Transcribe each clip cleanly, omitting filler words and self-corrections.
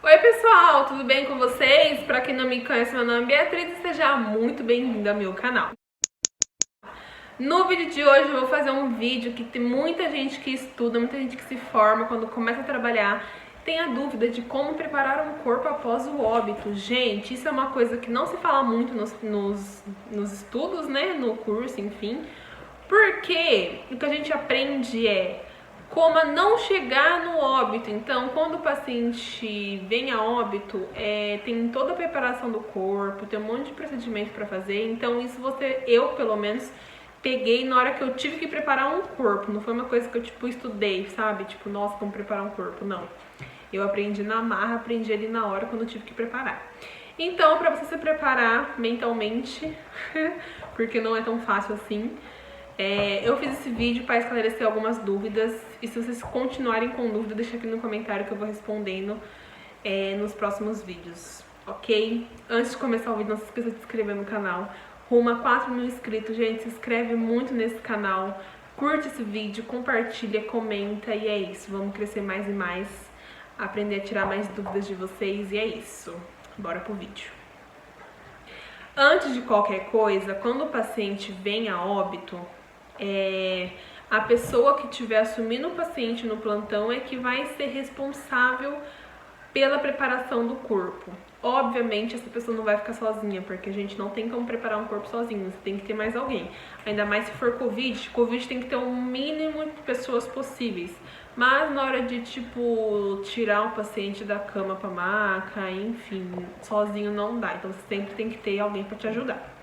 Oi pessoal, tudo bem com vocês? Pra quem não me conhece, meu nome é Beatriz e seja muito bem-vindo ao meu canal. No vídeo de hoje eu vou fazer um vídeo que tem muita gente que estuda, muita gente que se forma quando começa a trabalhar, tem a dúvida de como preparar um corpo após o óbito. Gente, isso é uma coisa que não se fala muito nos estudos, né, no curso, enfim, porque o que a gente aprende é como não chegar no óbito. Então, quando o paciente vem a óbito, tem toda a preparação do corpo, tem um monte de procedimento para fazer. Então, isso eu pelo menos peguei na hora que eu tive que preparar um corpo. Não foi uma coisa que eu estudei, sabe? Tipo, nossa, como preparar um corpo, não. Eu aprendi na marra, aprendi ali na hora quando eu tive que preparar. Então, para você se preparar mentalmente, porque não é tão fácil assim, eu fiz esse vídeo para esclarecer algumas dúvidas, e se vocês continuarem com dúvida, deixa aqui no comentário que eu vou respondendo nos próximos vídeos, ok? Antes de começar o vídeo, não se esqueça de se inscrever no canal. Rumo a 4.000 inscritos, gente, se inscreve muito nesse canal, curte esse vídeo, compartilha, comenta, e é isso. Vamos crescer mais e mais, aprender a tirar mais dúvidas de vocês, e é isso. Bora pro vídeo. Antes de qualquer coisa, quando o paciente vem a óbito, a pessoa que estiver assumindo o paciente no plantão é que vai ser responsável pela preparação do corpo. Obviamente, essa pessoa não vai ficar sozinha, porque a gente não tem como preparar um corpo sozinho, você tem que ter mais alguém. Ainda mais se for Covid tem que ter um mínimo de pessoas possíveis. Mas na hora de, tirar o paciente da cama pra maca, enfim, sozinho não dá. Então você sempre tem que ter alguém pra te ajudar.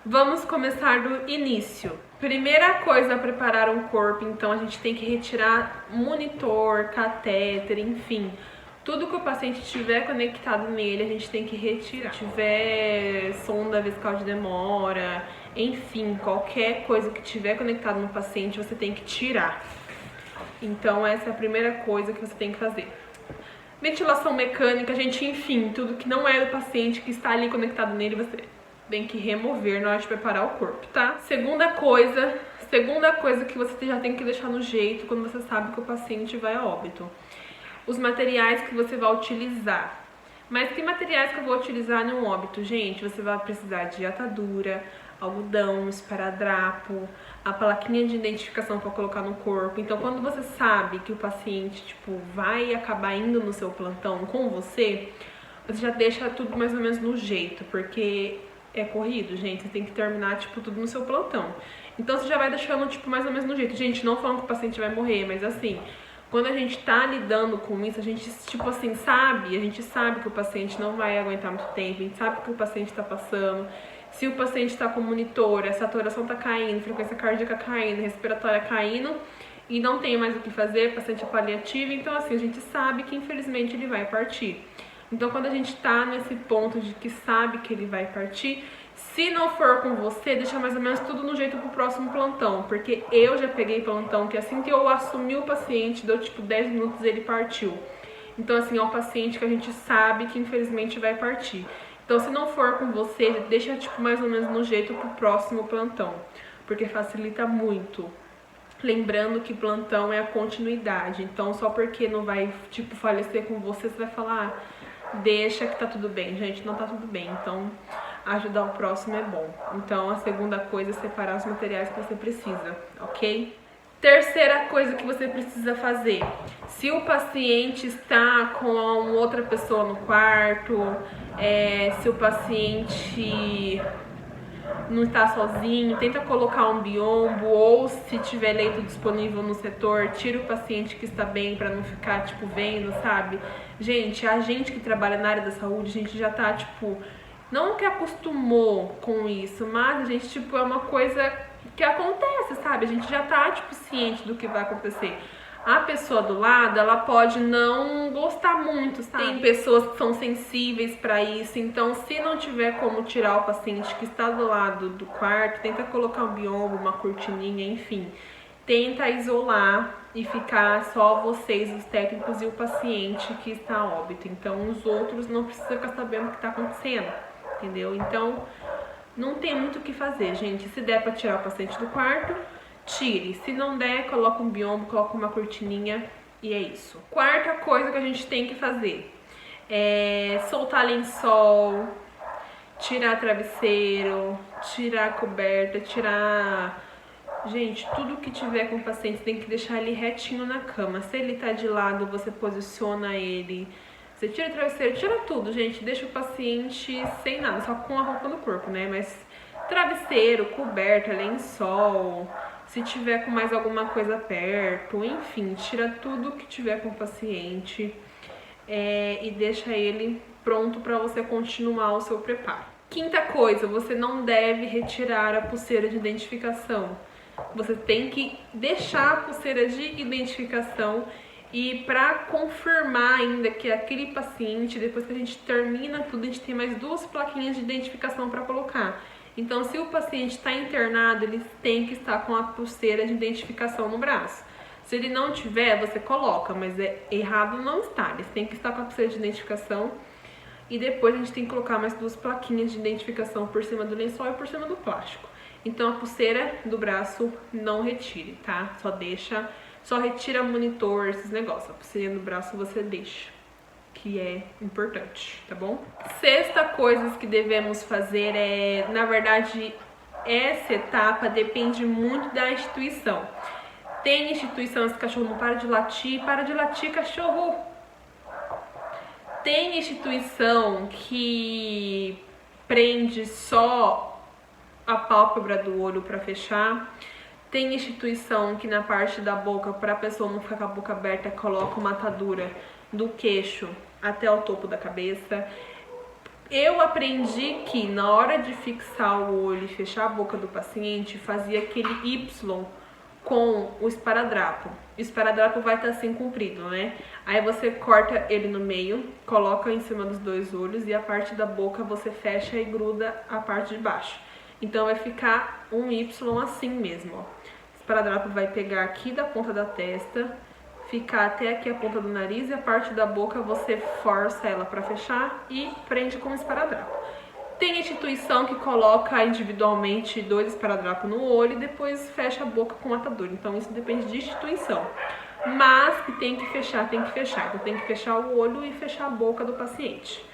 Vamos começar do início. Primeira coisa a preparar um corpo, então a gente tem que retirar monitor, catéter, enfim. Tudo que o paciente tiver conectado nele, a gente tem que retirar. Se tiver sonda vesical de demora, enfim, qualquer coisa que tiver conectado no paciente, você tem que tirar. Então essa é a primeira coisa que você tem que fazer. Ventilação mecânica, gente, enfim, tudo que não é do paciente, que está ali conectado nele, você tem que remover na hora de preparar o corpo, tá? Segunda coisa que você já tem que deixar no jeito quando você sabe que o paciente vai a óbito. Os materiais que você vai utilizar. Mas que materiais que eu vou utilizar no óbito? Gente, você vai precisar de atadura, algodão, esparadrapo, a plaquinha de identificação para colocar no corpo. Então, quando você sabe que o paciente, vai acabar indo no seu plantão com você já deixa tudo mais ou menos no jeito, porque é corrido, gente, você tem que terminar, tudo no seu plantão. Então, você já vai deixando, mais ou menos no jeito. Gente, não falando que o paciente vai morrer, mas assim, quando a gente tá lidando com isso, a gente, sabe, a gente sabe que o paciente não vai aguentar muito tempo, a gente sabe que o paciente tá passando, se o paciente tá com monitor, a saturação tá caindo, frequência cardíaca caindo, respiratória caindo, e não tem mais o que fazer, o paciente é paliativo, então assim, a gente sabe que infelizmente ele vai partir. Então, quando a gente tá nesse ponto de que sabe que ele vai partir, se não for com você, deixa mais ou menos tudo no jeito pro próximo plantão. Porque eu já peguei plantão que assim que eu assumi o paciente, deu 10 minutos ele partiu. Então, assim, é um paciente que a gente sabe que infelizmente vai partir. Então, se não for com você, deixa mais ou menos no jeito pro próximo plantão. Porque facilita muito. Lembrando que plantão é a continuidade. Então, só porque não vai, falecer com você, você vai falar, deixa que tá tudo bem. Gente, não tá tudo bem. Então, ajudar o próximo é bom. Então, a segunda coisa é separar os materiais que você precisa, ok? Terceira coisa que você precisa fazer. Se o paciente está com outra pessoa no quarto, se o paciente não está sozinho, tenta colocar um biombo, ou se tiver leito disponível no setor, tira o paciente que está bem para não ficar, vendo, sabe? Gente, a gente que trabalha na área da saúde, a gente já tá, não que acostumou com isso, mas a gente, é uma coisa que acontece, sabe? A gente já tá, ciente do que vai acontecer. A pessoa do lado, ela pode não gostar muito, sabe? Tem pessoas que são sensíveis para isso, então se não tiver como tirar o paciente que está do lado do quarto, tenta colocar um biombo, uma cortininha, enfim. Tenta isolar e ficar só vocês, os técnicos, e o paciente que está a óbito. Então os outros não precisam ficar sabendo o que está acontecendo, entendeu? Então não tem muito o que fazer, gente. Se der para tirar o paciente do quarto, tire. Se não der, coloca um biombo, coloca uma cortininha e é isso. Quarta coisa que a gente tem que fazer soltar lençol, tirar travesseiro, tirar coberta, tirar... Gente, tudo que tiver com o paciente tem que deixar ele retinho na cama. Se ele tá de lado, você posiciona ele. Você tira o travesseiro, tira tudo, gente. Deixa o paciente sem nada, só com a roupa no corpo, né? Mas travesseiro, coberta, lençol, se tiver com mais alguma coisa perto, enfim, tira tudo que tiver com o paciente e deixa ele pronto para você continuar o seu preparo. Quinta coisa, você não deve retirar a pulseira de identificação. Você tem que deixar a pulseira de identificação e para confirmar ainda que aquele paciente, depois que a gente termina tudo, a gente tem mais 2 plaquinhas de identificação para colocar. Então, se o paciente está internado, ele tem que estar com a pulseira de identificação no braço. Se ele não tiver, você coloca, mas errado não está. Eles têm que estar com a pulseira de identificação e depois a gente tem que colocar mais 2 plaquinhas de identificação por cima do lençol e por cima do plástico. Então, a pulseira do braço não retire, tá? Só retira monitor, esses negócios. A pulseira do braço você deixa, que é importante, tá bom? Sexta coisa que devemos fazer na verdade, essa etapa depende muito da instituição. Tem instituição, esse cachorro não para de latir, cachorro! Tem instituição que prende só a pálpebra do olho para fechar. Tem instituição que na parte da boca, para a pessoa não ficar com a boca aberta, coloca uma atadura do queixo até o topo da cabeça. Eu aprendi que na hora de fixar o olho e fechar a boca do paciente, fazia aquele Y com o esparadrapo. O esparadrapo vai estar assim comprido, né? Aí você corta ele no meio, coloca em cima dos 2 olhos e a parte da boca você fecha e gruda a parte de baixo. Então vai ficar um Y assim mesmo, ó. O esparadrapo vai pegar aqui da ponta da testa, ficar até aqui a ponta do nariz e a parte da boca você força ela para fechar e prende com o esparadrapo. Tem instituição que coloca individualmente 2 esparadrapos no olho e depois fecha a boca com atadura. Então isso depende de instituição. Mas que tem que fechar, tem que fechar. Então tem que fechar o olho e fechar a boca do paciente.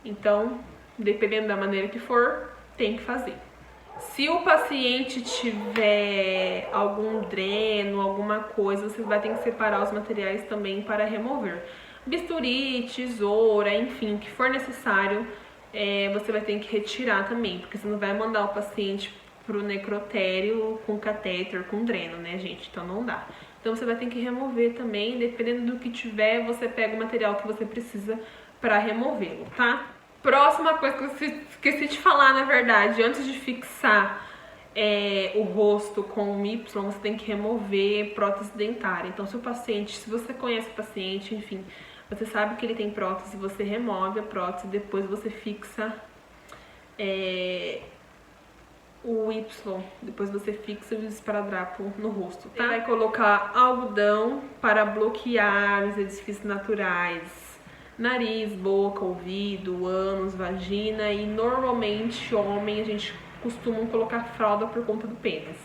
Então, dependendo da maneira que for, tem que fazer. Se o paciente tiver algum dreno, alguma coisa, você vai ter que separar os materiais também para remover. Bisturi, tesoura, enfim, o que for necessário, você vai ter que retirar também, porque você não vai mandar o paciente pro necrotério com catéter, com dreno, né, gente? Então não dá. Então você vai ter que remover também, dependendo do que tiver, você pega o material que você precisa para removê-lo, tá? Próxima coisa que eu esqueci de falar, na verdade, antes de fixar o rosto com o Y, você tem que remover prótese dentária. Então, se você conhece o paciente, enfim, você sabe que ele tem prótese, você remove a prótese, depois você fixa o Y, depois você fixa o esparadrapo no rosto, tá? Você vai colocar algodão para bloquear os edifícios naturais. Nariz, boca, ouvido, ânus, vagina e normalmente homem a gente costuma colocar fralda por conta do pênis.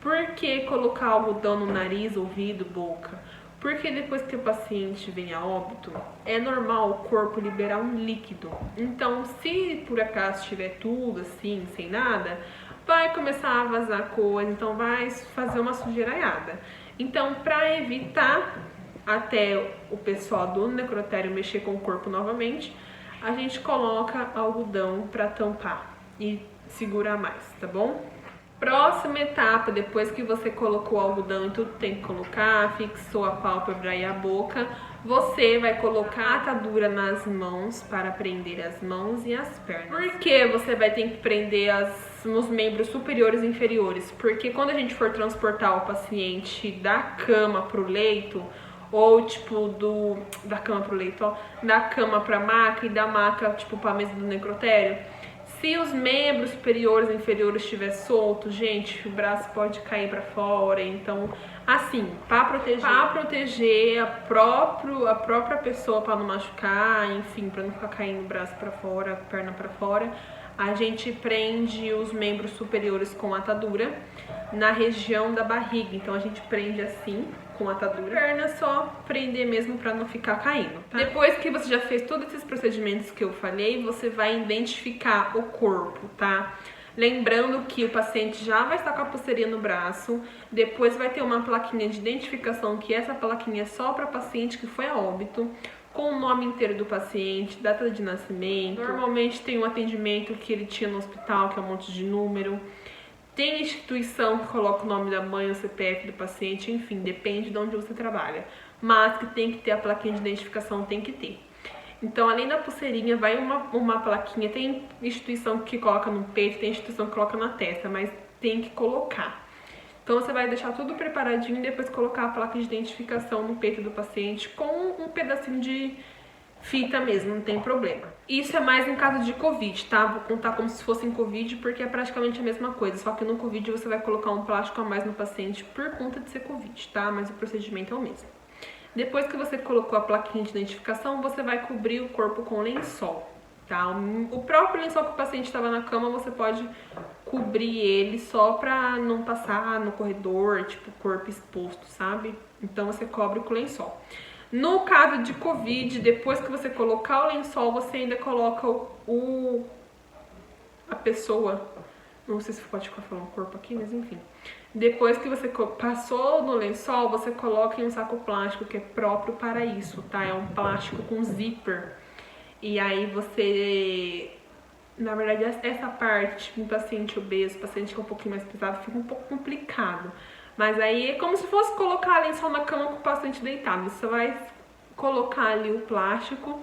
Por que colocar algodão no nariz, ouvido, boca? Porque depois que o paciente vem a óbito, é normal o corpo liberar um líquido. Então, se por acaso tiver tudo assim, sem nada, vai começar a vazar coisa, então vai fazer uma sujeiraiada. Então, para evitar até o pessoal do necrotério mexer com o corpo novamente, a gente coloca algodão para tampar e segurar mais, tá bom? Próxima etapa, depois que você colocou o algodão e tudo tem que colocar, fixou a pálpebra e a boca, você vai colocar a atadura nas mãos para prender as mãos e as pernas. Por que você vai ter que prender nos membros superiores e inferiores? Porque quando a gente for transportar o paciente da cama pro leito, ou tipo da cama pro leito, ó, da cama pra maca e da maca tipo pra mesa do necrotério, se os membros superiores e inferiores estiver solto, gente, o braço pode cair pra fora. Então, assim, pra proteger a própria pessoa, pra não machucar, enfim, pra não ficar caindo o braço pra fora, a perna pra fora, a gente prende os membros superiores com atadura na região da barriga. Então a gente prende assim, com atadura. A perna é só prender mesmo pra não ficar caindo, tá? Depois que você já fez todos esses procedimentos que eu falei, você vai identificar o corpo, tá? Lembrando que o paciente já vai estar com a pulseirinha no braço, depois vai ter uma plaquinha de identificação, que essa plaquinha é só para paciente que foi a óbito, com o nome inteiro do paciente, data de nascimento. Normalmente tem um atendimento que ele tinha no hospital, que é um monte de número. Tem instituição que coloca o nome da mãe, o CPF do paciente, enfim, depende de onde você trabalha. Mas que tem que ter a plaquinha de identificação, tem que ter. Então, além da pulseirinha, vai uma plaquinha. Tem instituição que coloca no peito, tem instituição que coloca na testa, mas tem que colocar. Então, você vai deixar tudo preparadinho e depois colocar a placa de identificação no peito do paciente com um pedacinho de fita mesmo, não tem problema. Isso é mais em caso de Covid, tá? Vou contar como se fosse em Covid, porque é praticamente a mesma coisa, só que no Covid você vai colocar um plástico a mais no paciente por conta de ser Covid, tá? Mas o procedimento é o mesmo. Depois que você colocou a plaquinha de identificação, você vai cobrir o corpo com lençol, tá? O próprio lençol que o paciente estava na cama, você pode cobrir ele só pra não passar no corredor, tipo, corpo exposto, sabe? Então você cobre com lençol. No caso de Covid, depois que você colocar o lençol, você ainda coloca a pessoa, não sei se pode ficar falando corpo aqui, mas enfim. Depois que você passou no lençol, você coloca em um saco plástico que é próprio para isso, tá? É um plástico com zíper. E aí você... Na verdade, essa parte, um paciente obeso, paciente que é um pouquinho mais pesado, fica um pouco complicado. Mas aí é como se fosse colocar lençol na cama com o paciente deitado. Você vai colocar ali o plástico,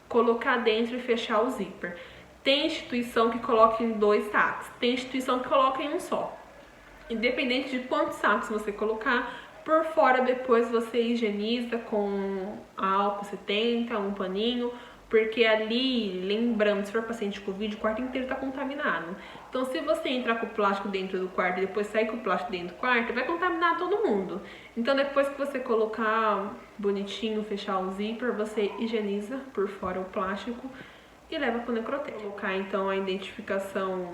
colocar dentro e fechar o zíper. Tem instituição que coloca em 2 sacos, tem instituição que coloca em um só. Independente de quantos sacos você colocar, por fora depois você higieniza com álcool 70, um paninho, porque ali, lembrando, se for paciente de Covid, o quarto inteiro tá contaminado. Então, se você entrar com o plástico dentro do quarto e depois sair com o plástico dentro do quarto, vai contaminar todo mundo. Então, depois que você colocar bonitinho, fechar o zíper, você higieniza por fora o plástico e leva pro necrotério. Colocar, então, a identificação,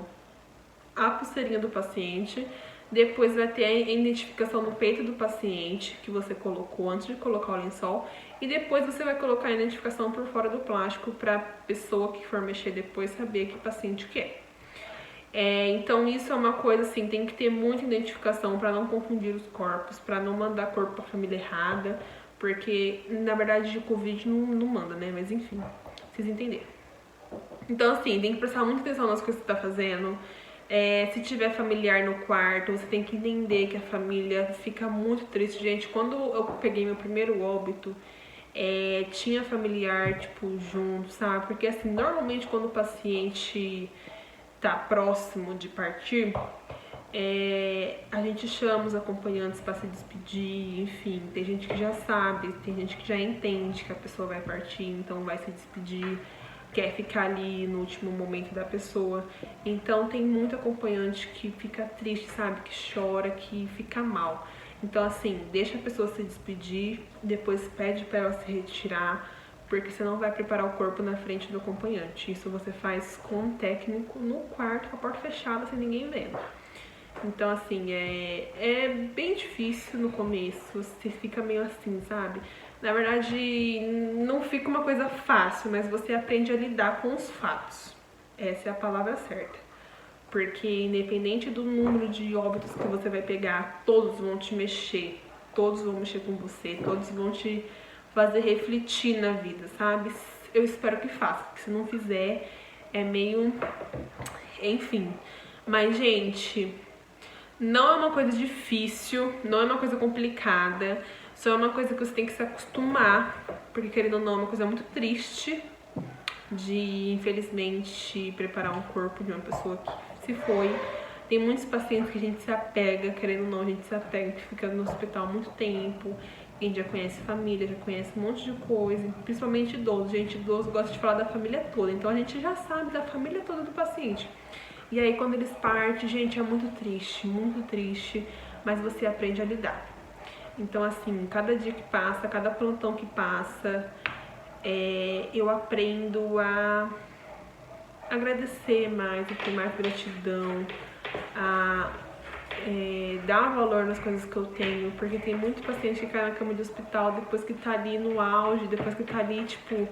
a pulseirinha do paciente. Depois vai ter a identificação no peito do paciente que você colocou antes de colocar o lençol. E depois você vai colocar a identificação por fora do plástico para a pessoa que for mexer depois saber que paciente que é. Então isso é uma coisa assim, tem que ter muita identificação para não confundir os corpos, para não mandar corpo para a família errada, porque na verdade de Covid não manda, né? Mas enfim, vocês entenderam. Então assim, tem que prestar muita atenção nas coisas que você tá fazendo. Se tiver familiar no quarto, você tem que entender que a família fica muito triste. Gente, quando eu peguei meu primeiro óbito, tinha familiar, tipo, junto, sabe? Porque, assim, normalmente quando o paciente tá próximo de partir, a gente chama os acompanhantes para se despedir, enfim. Tem gente que já sabe, tem gente que já entende que a pessoa vai partir, então vai se despedir, quer ficar ali no último momento da pessoa. Então tem muito acompanhante que fica triste, sabe? Que chora, que fica mal. Então assim, deixa a pessoa se despedir, depois pede para ela se retirar, porque você não vai preparar o corpo na frente do acompanhante. Isso você faz com um técnico no quarto, com a porta fechada, sem ninguém vendo. Então assim, é bem difícil no começo, você fica meio assim, sabe? Na verdade, não fica uma coisa fácil, mas você aprende a lidar com os fatos. Essa é a palavra certa. Porque independente do número de óbitos que você vai pegar, todos vão te mexer. Todos vão mexer com você, todos vão te fazer refletir na vida, sabe? Eu espero que faça, porque se não fizer, é meio... Enfim. Mas, gente, não é uma coisa difícil, não é uma coisa complicada. Só é uma coisa que você tem que se acostumar, porque querendo ou não, é uma coisa muito triste de, infelizmente, preparar um corpo de uma pessoa que se foi. Tem muitos pacientes que a gente se apega, querendo ou não, a gente se apega, que fica no hospital há muito tempo. A gente já conhece família, já conhece um monte de coisa, principalmente idosos. Gente, idoso gosta de falar da família toda, então a gente já sabe da família toda do paciente. E aí, quando eles partem, gente, é muito triste, mas você aprende a lidar. Então, assim, cada dia que passa, cada plantão que passa, eu aprendo a agradecer mais, a ter mais gratidão, a dar valor nas coisas que eu tenho, porque tem muito paciente que cai na cama de hospital depois que tá ali no auge, depois que tá ali, tipo,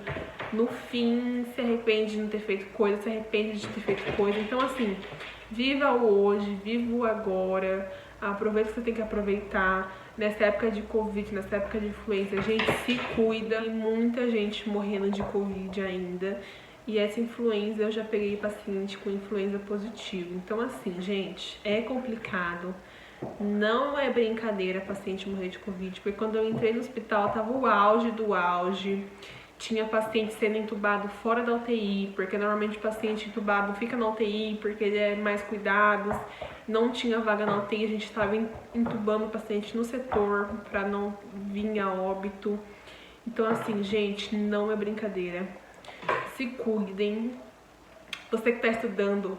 no fim, se arrepende de não ter feito coisa, se arrepende de ter feito coisa. Então, assim, viva o hoje, viva o agora, aproveita o que você tem que aproveitar. Nessa época de Covid, nessa época de influenza, a gente se cuida. Tem muita gente morrendo de Covid ainda. E essa influenza, eu já peguei paciente com influenza positivo. Então, assim, gente, é complicado. Não é brincadeira paciente morrer de Covid, porque quando eu entrei no hospital, tava o auge do auge. Tinha paciente sendo entubado fora da UTI, porque normalmente o paciente entubado fica na UTI, porque ele é mais cuidados. Não tinha vaga na UTI, a gente estava entubando o paciente no setor para não vir a óbito. Então, assim, gente, não é brincadeira. Se cuidem. Você que está estudando,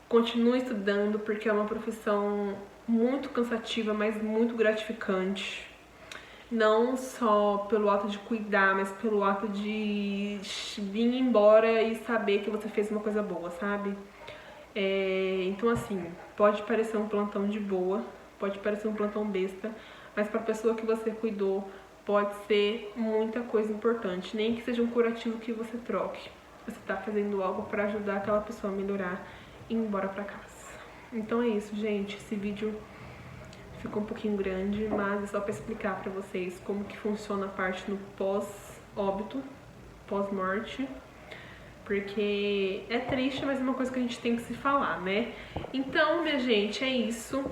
continue estudando, porque é uma profissão muito cansativa, mas muito gratificante. Não só pelo ato de cuidar, mas pelo ato de vir embora e saber que você fez uma coisa boa, sabe? Então, assim, pode parecer um plantão de boa, pode parecer um plantão besta, mas para a pessoa que você cuidou, pode ser muita coisa importante. Nem que seja um curativo que você troque. Você tá fazendo algo para ajudar aquela pessoa a melhorar e ir embora pra casa. Então é isso, gente. Esse vídeo ficou um pouquinho grande, mas é só para explicar para vocês como que funciona a parte no pós-óbito, pós-morte. Porque é triste, mas é uma coisa que a gente tem que se falar, né? Então, minha gente, é isso.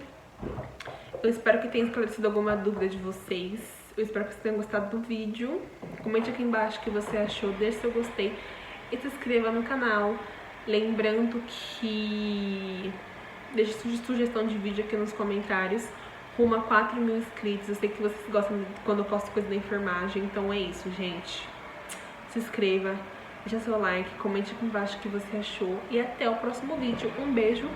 Eu espero que tenha esclarecido alguma dúvida de vocês. Eu espero que vocês tenham gostado do vídeo. Comente aqui embaixo o que você achou, deixe seu gostei e se inscreva no canal. Lembrando que deixe sugestão de vídeo aqui nos comentários. Rumo a 4.000 inscritos. Eu sei que vocês gostam quando eu posto coisa da enfermagem. Então é isso, gente. Se inscreva, deixa seu like, comente aqui embaixo o que você achou. E até o próximo vídeo. Um beijo.